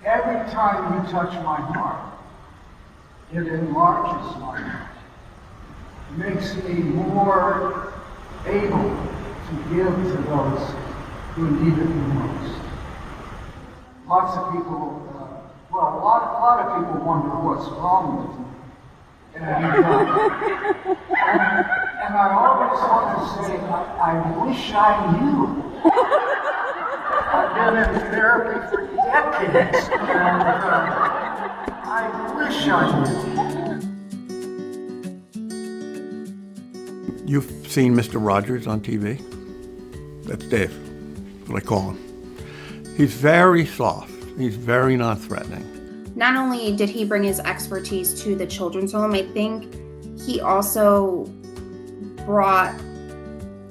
Every time you touch my heart, it enlarges my heart. It makes me more able to give to those who need it the most. Lots of people, a lot of people wonder what's wrong with me. And I always want to say, I wish I knew. I've been in therapy for decades, and I wish I knew. You've seen Mr. Rogers on TV? That's Dave, that's what I call him. He's very soft. He's very non-threatening. Not only did he bring his expertise to the children's home, I think he also brought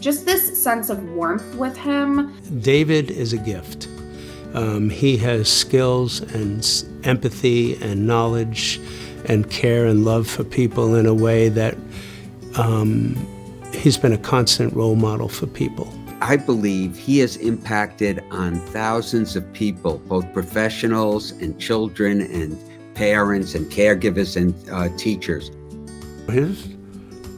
just this sense of warmth with him. David is a gift. He has skills and empathy and knowledge and care and love for people in a way that he's been a constant role model for people. I believe he has impacted on thousands of people, both professionals and children and parents and caregivers and teachers. His,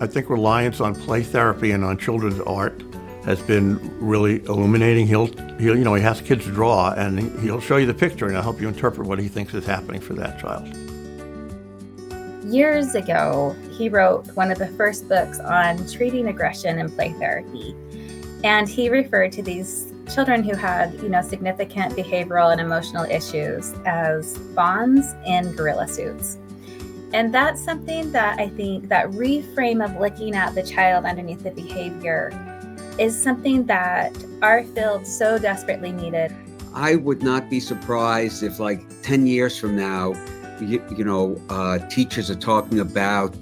I think, reliance on play therapy and on children's art has been really illuminating. He has kids draw, and he'll show you the picture and he'll help you interpret what he thinks is happening for that child. Years ago, he wrote one of the first books on treating aggression in play therapy. And he referred to these children who had, significant behavioral and emotional issues as fawns in gorilla suits. And that's something that I think that reframe of looking at the child underneath the behavior is something that our field so desperately needed. I would not be surprised if 10 years from now, teachers are talking about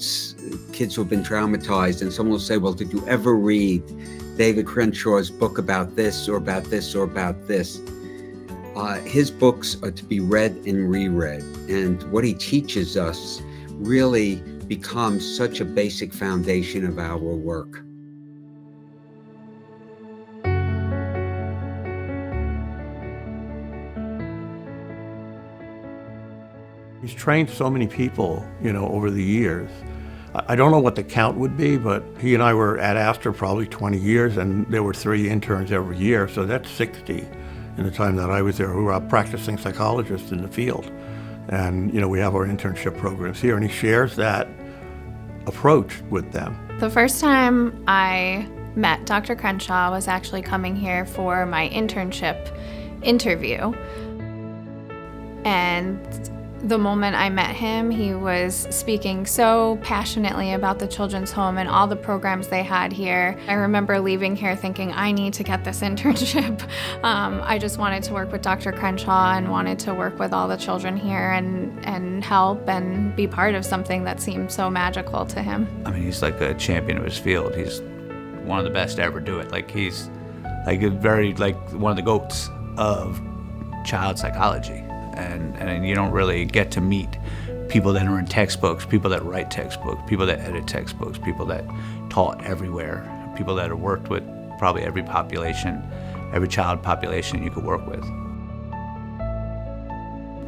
kids who have been traumatized, and someone will say, well, did you ever read David Crenshaw's book about this or about this or about this? His books are to be read and reread, and what he teaches us really becomes such a basic foundation of our work. He's trained so many people, over the years. I don't know what the count would be, but he and I were at Astor probably 20 years, and there were 3 interns every year, so that's 60 in the time that I was there, who were out practicing psychologists in the field. And, we have our internship programs here, and he shares that approach with them. The first time I met Dr. Crenshaw was actually coming here for my internship interview. And the moment I met him, he was speaking so passionately about the children's home and all the programs they had here. I remember leaving here thinking, I need to get this internship. I just wanted to work with Dr. Crenshaw and wanted to work with all the children here and help and be part of something that seemed so magical to him. I mean, he's like a champion of his field. He's one of the best to ever do it. He's one of the GOATs of child psychology. And you don't really get to meet people that are in textbooks, people that write textbooks, people that edit textbooks, people that taught everywhere, people that have worked with probably every population, every child population you could work with.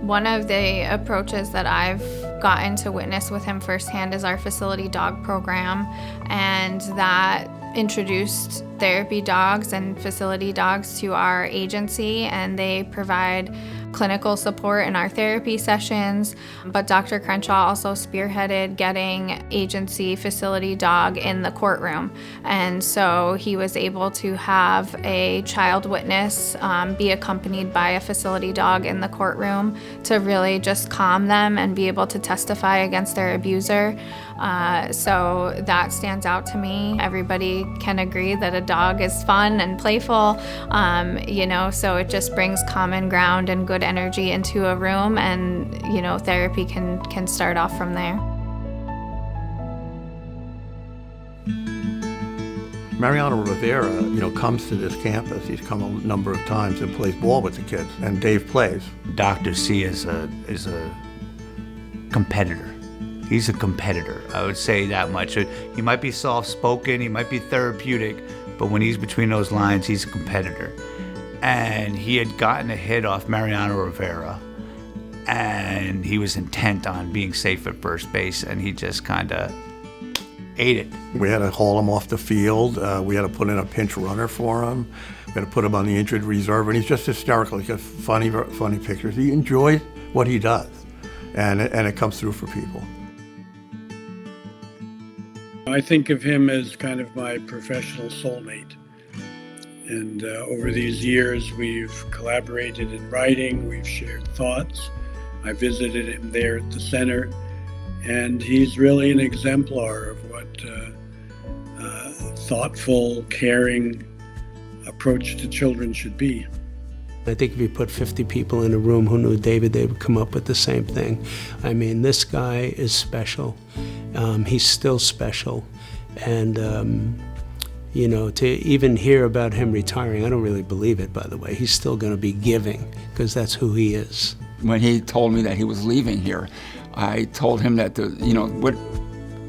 One of the approaches that I've gotten to witness with him firsthand is our facility dog program, and that introduced therapy dogs and facility dogs to our agency, and they provide clinical support in our therapy sessions. But Dr. Crenshaw also spearheaded getting agency facility dog in the courtroom. And so he was able to have a child witness be accompanied by a facility dog in the courtroom to really just calm them and be able to testify against their abuser. So that stands out to me. Everybody can agree that a dog is fun and playful, so it just brings common ground and good energy into a room, and, therapy can start off from there. Mariano Rivera, comes to this campus. He's come a number of times and plays ball with the kids, and Dave plays. Dr. C is a competitor. He's a competitor, I would say that much. He might be soft-spoken, he might be therapeutic, but when he's between those lines, he's a competitor. And he had gotten a hit off Mariano Rivera, and he was intent on being safe at first base, and he just kind of ate it. We had to haul him off the field. We had to put in a pinch runner for him. We had to put him on the injured reserve, and he's just hysterical. He's got funny pictures. He enjoys what he does, and it comes through for people. I think of him as kind of my professional soulmate. And over these years, we've collaborated in writing, we've shared thoughts. I visited him there at the center, and he's really an exemplar of what thoughtful, caring approach to children should be. I think if you put 50 people in a room who knew David, they would come up with the same thing. I mean, this guy is special. He's still special. And, you know, to even hear about him retiring, I don't really believe it, by the way. He's still going to be giving, because that's who he is. When he told me that he was leaving here, I told him that, what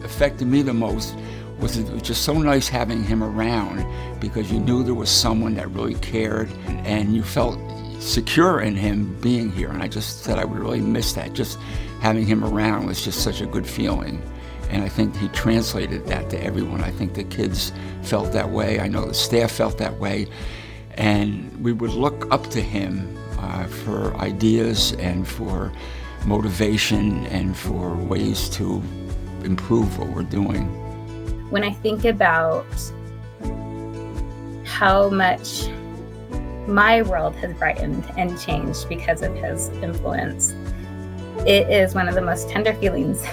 affected me the most was it was just so nice having him around, because you knew there was someone that really cared, and you felt secure in him being here. And I just said I would really miss that. Just having him around was just such a good feeling. And I think he translated that to everyone. I think the kids felt that way. I know the staff felt that way. And we would look up to him for ideas and for motivation and for ways to improve what we're doing. When I think about how much my world has brightened and changed because of his influence, it is one of the most tender feelings.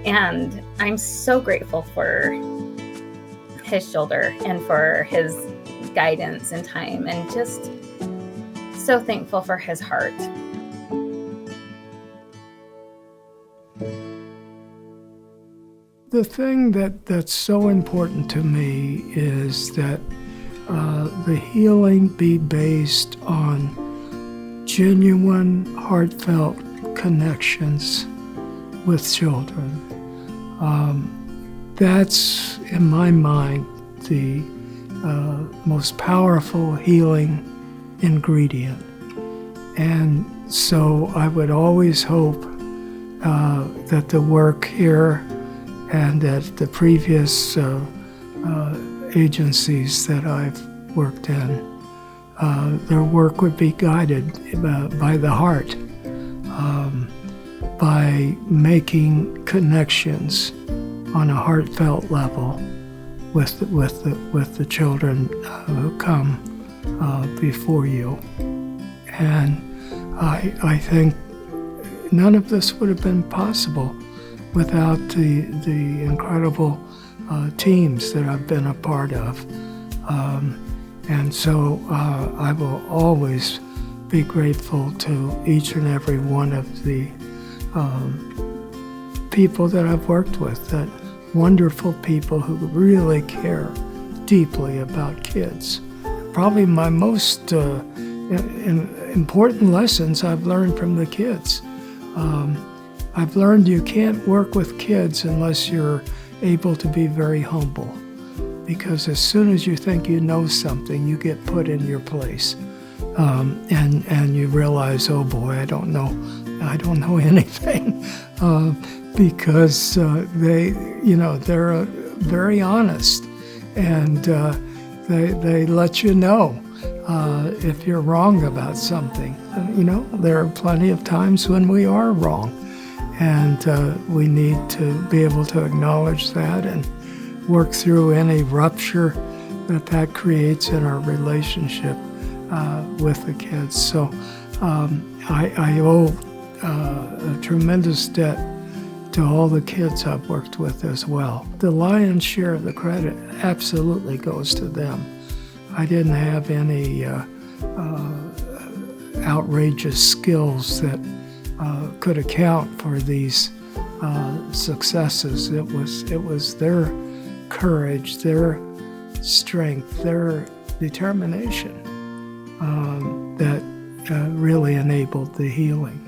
And I'm so grateful for his shoulder and for his guidance and time, and just so thankful for his heart. The thing that's so important to me is that the healing be based on genuine, heartfelt connections with children. That's, in my mind, the most powerful healing ingredient. And so I would always hope that the work here and at the previous agencies that I've worked in, their work would be guided by the heart, by making connections on a heartfelt level with the children who come before you. And I think none of this would have been possible without the incredible teams that I've been a part of. And so I will always be grateful to each and every one of the people that I've worked with, that wonderful people who really care deeply about kids. Probably my most important lessons I've learned from the kids. I've learned you can't work with kids unless you're able to be very humble, because as soon as you think you know something, you get put in your place, and you realize, oh boy, I don't know anything, because they're very honest, and they let you know if you're wrong about something. There are plenty of times when we are wrong. And we need to be able to acknowledge that and work through any rupture that creates in our relationship with the kids. So I owe a tremendous debt to all the kids I've worked with as well. The lion's share of the credit absolutely goes to them. I didn't have any outrageous skills that could account for these successes. It was their courage, their strength, their determination that really enabled the healing.